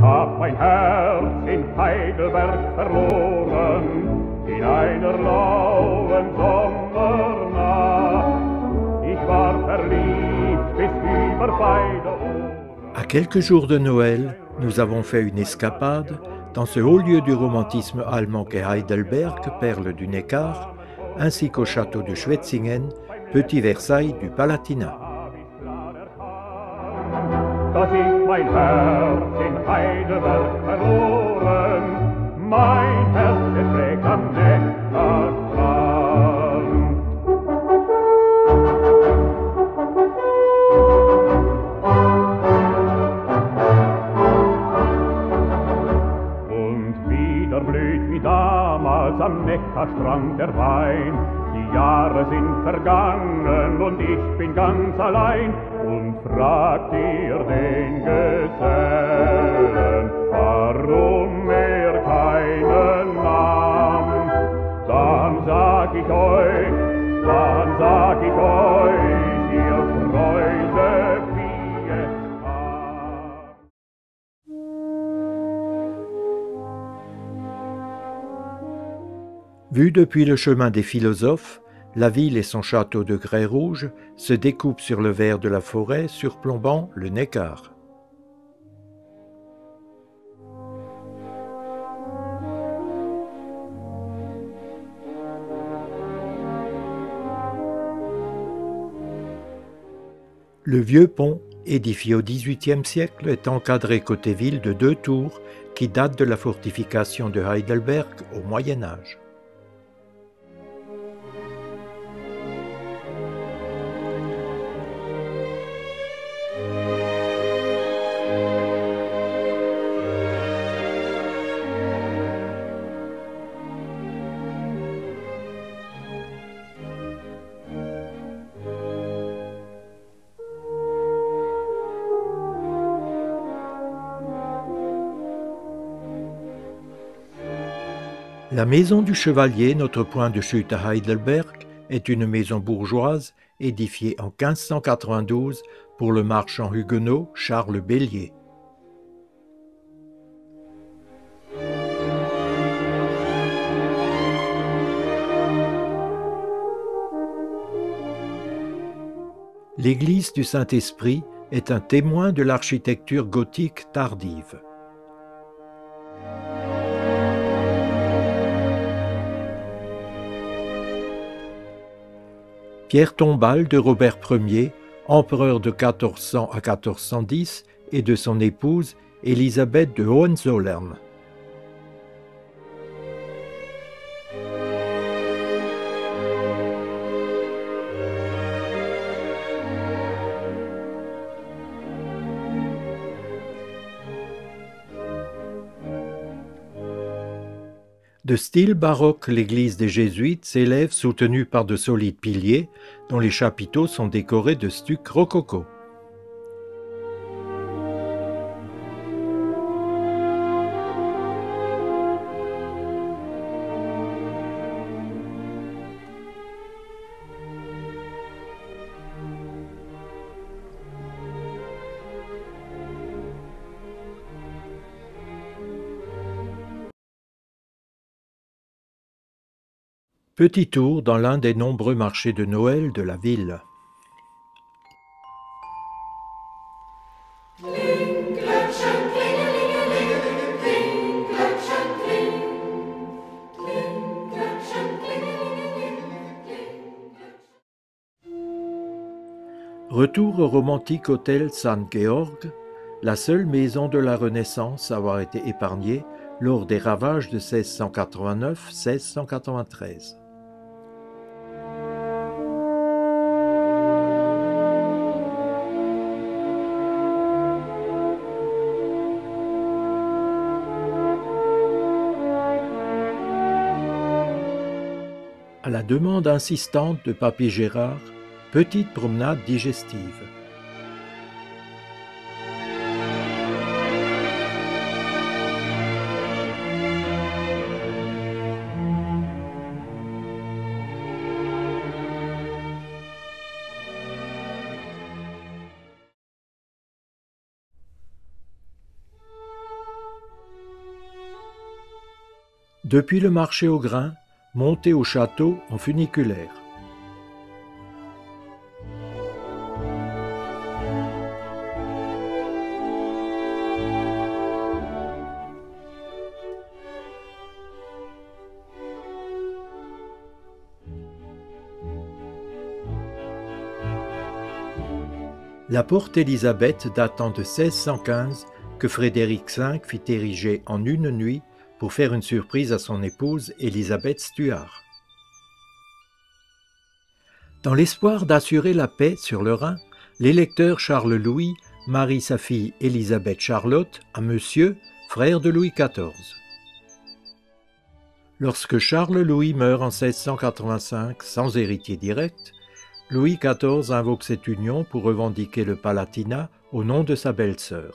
hab mein Herz in Heidelberg verloren, in einer lauen Sommernacht. Ich war verliebt bis über beide Ohren. À quelques jours de Noël, nous avons fait une escapade dans ce haut lieu du romantisme allemand qu'est Heidelberg, perle du Neckar, ainsi qu'au château de Schwetzingen, petit Versailles du Palatinat. Dass ich mein Herz in Heidelberg verloren, mein Herz es schlägt am Neckarstrand. Und wieder blüht wie damals am Neckarstrand der Wein. Die Jahre sind vergangen und ich bin ganz allein. Und fragt ihr den Gesellen, warum keinen nahm, dann sag ich euch, ihr Freunde, wie es kam. Vue depuis le chemin des philosophes, la ville et son château de grès rouge se découpent sur le vert de la forêt surplombant le Neckar. Le vieux pont, édifié au XVIIIe siècle, est encadré côté ville de 2 tours qui datent de la fortification de Heidelberg au Moyen Âge. La maison du chevalier, notre point de chute à Heidelberg, est une maison bourgeoise édifiée en 1592 pour le marchand huguenot Charles Bellier. L'église du Saint-Esprit est un témoin de l'architecture gothique tardive. Pierre tombale de Robert Ier, empereur de 1400 à 1410, et de son épouse Élisabeth de Hohenzollern. De style baroque, l'église des Jésuites s'élève soutenue par de solides piliers dont les chapiteaux sont décorés de stucs rococo. Petit tour dans l'un des nombreux marchés de Noël de la ville. Retour au romantique hôtel St. Georg, la seule maison de la Renaissance à avoir été épargnée lors des ravages de 1689-1693. À la demande insistante de Papy Gérard, petite promenade digestive. Depuis le marché aux grains, montez au château en funiculaire. La porte Élisabeth datant de 1615 que Frédéric V fit ériger en une nuit pour faire une surprise à son épouse Élisabeth Stuart. Dans l'espoir d'assurer la paix sur le Rhin, l'électeur Charles-Louis marie sa fille Élisabeth Charlotte à Monsieur, frère de Louis XIV. Lorsque Charles-Louis meurt en 1685 sans héritier direct, Louis XIV invoque cette union pour revendiquer le Palatinat au nom de sa belle-sœur.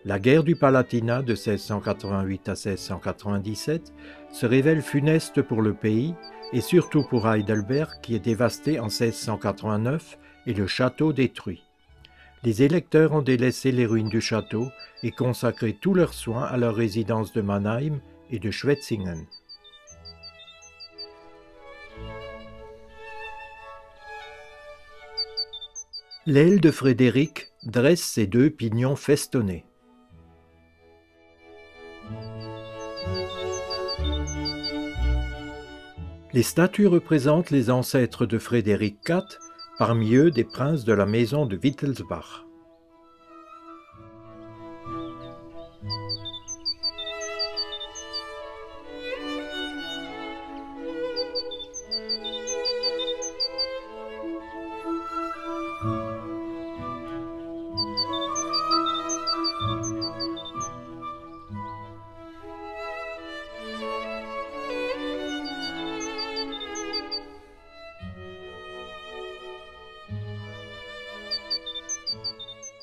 La guerre du Palatinat de 1688 à 1697 se révèle funeste pour le pays et surtout pour Heidelberg qui est dévasté en 1689 et le château détruit. Les électeurs ont délaissé les ruines du château et consacré tous leurs soins à leur résidence de Mannheim et de Schwetzingen. L'aile de Frédéric dresse ses deux pignons festonnés. Les statues représentent les ancêtres de Frédéric IV, parmi eux des princes de la maison de Wittelsbach.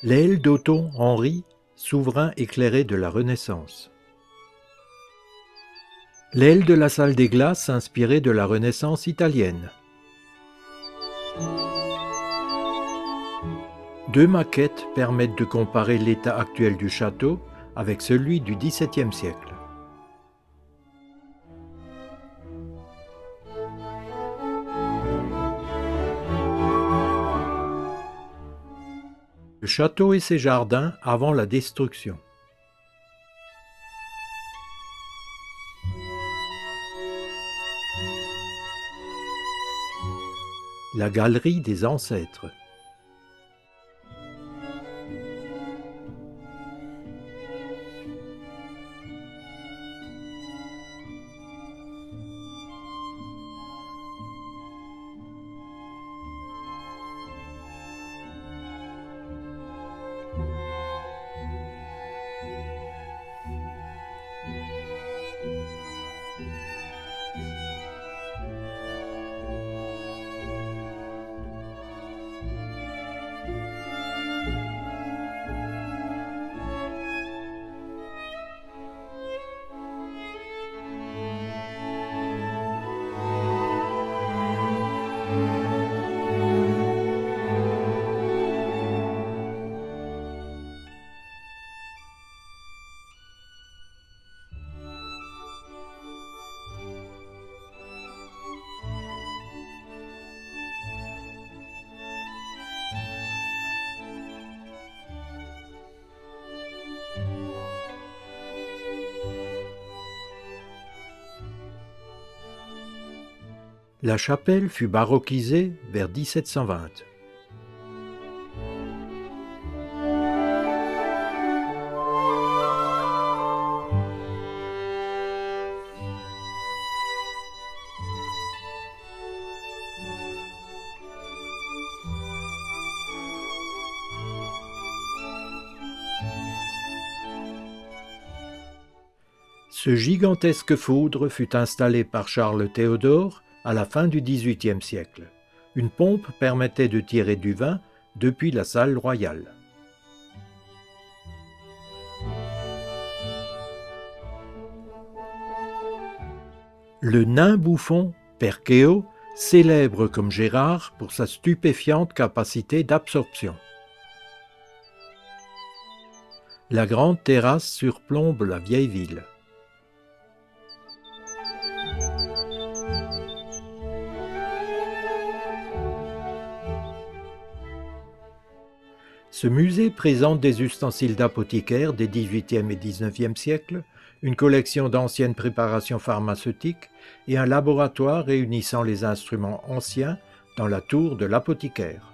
L'aile d'Otto Henri, souverain éclairé de la Renaissance. L'aile de la salle des glaces inspirée de la Renaissance italienne. Deux maquettes permettent de comparer l'état actuel du château avec celui du XVIIe siècle. Le château et ses jardins avant la destruction. La galerie des ancêtres. La chapelle fut baroquisée vers 1720. Ce gigantesque foudre fut installé par Charles Théodore à la fin du XVIIIe siècle. Une pompe permettait de tirer du vin depuis la salle royale. Le nain bouffon, Percheo, célèbre comme Gérard pour sa stupéfiante capacité d'absorption. La grande terrasse surplombe la vieille ville. Ce musée présente des ustensiles d'apothicaire des XVIIIe et XIXe siècles, une collection d'anciennes préparations pharmaceutiques et un laboratoire réunissant les instruments anciens dans la tour de l'apothicaire.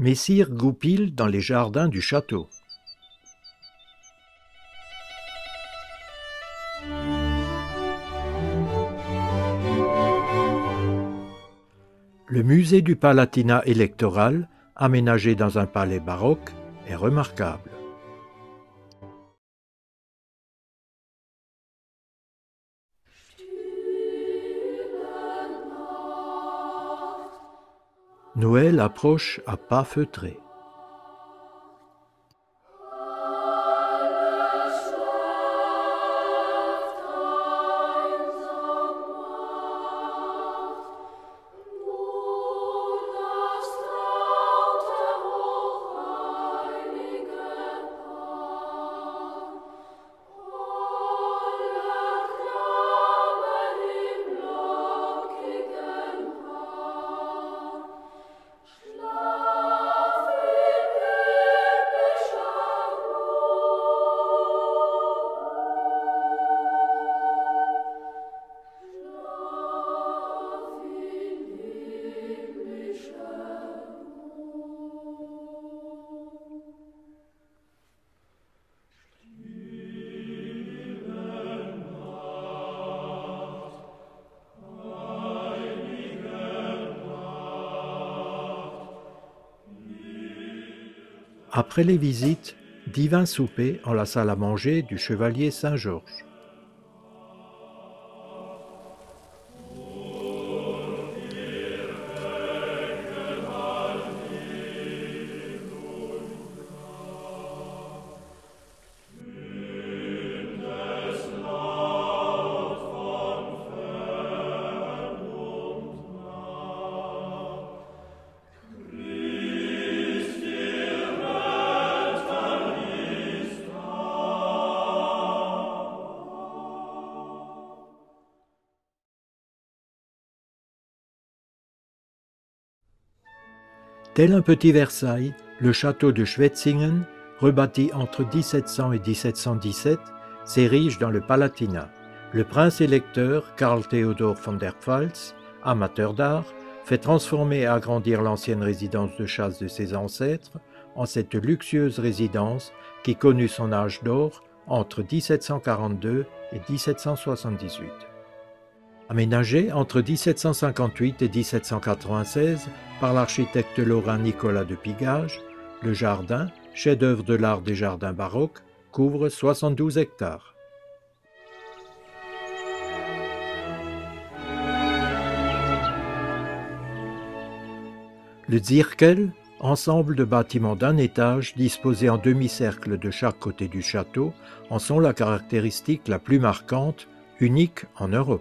Messire Goupil dans les jardins du château. Le musée du Palatinat électoral, aménagé dans un palais baroque, est remarquable. Noël approche à pas feutrés. Après les visites, divin souper en la salle à manger du chevalier Saint-Georges. Tel un petit Versailles, le château de Schwetzingen, rebâti entre 1700 et 1717, s'érige dans le Palatinat. Le prince électeur Karl Theodor von der Pfalz, amateur d'art, fait transformer et agrandir l'ancienne résidence de chasse de ses ancêtres en cette luxueuse résidence qui connut son âge d'or entre 1742 et 1778. Aménagé entre 1758 et 1796 par l'architecte lorrain Nicolas de Pigage, le jardin, chef-d'œuvre de l'art des jardins baroques, couvre 72 hectares. Le Zirkel, ensemble de bâtiments d'un étage disposés en demi-cercle de chaque côté du château, en sont la caractéristique la plus marquante, unique en Europe.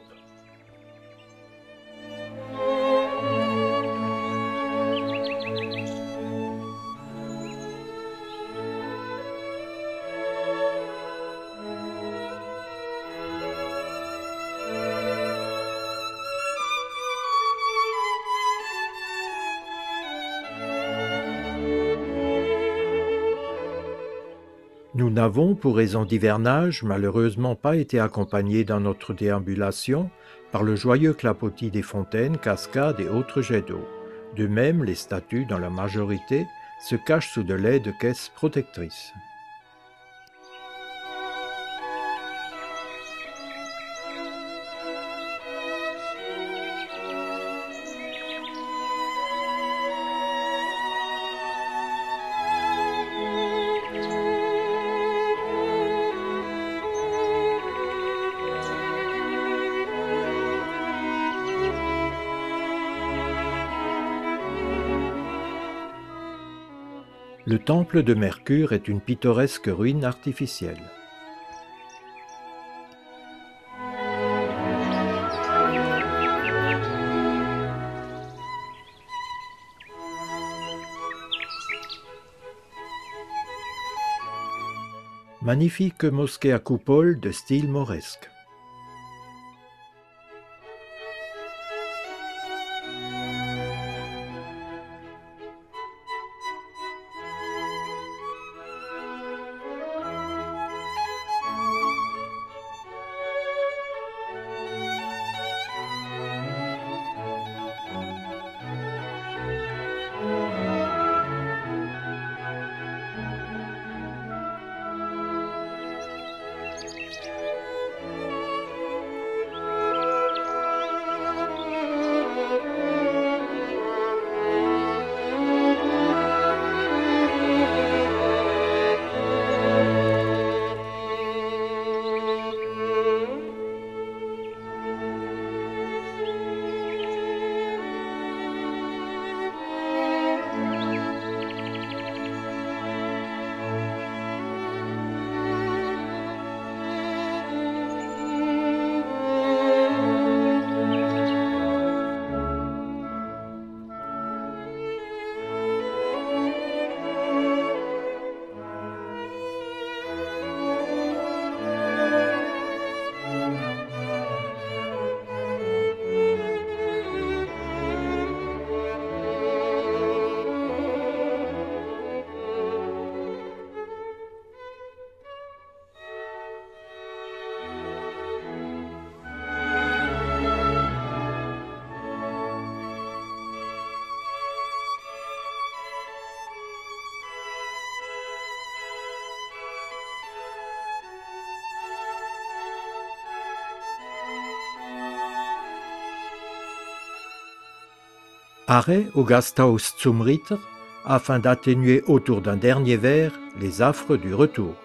Nous n'avons, pour raison d'hivernage, malheureusement pas été accompagnés dans notre déambulation par le joyeux clapotis des fontaines, cascades et autres jets d'eau. De même, les statues, dans la majorité, se cachent sous de laides caisses protectrices. Le temple de Mercure est une pittoresque ruine artificielle. Magnifique mosquée à coupole de style mauresque. Arrêt au Gasthaus zum Ritter afin d'atténuer autour d'un dernier verre les affres du retour.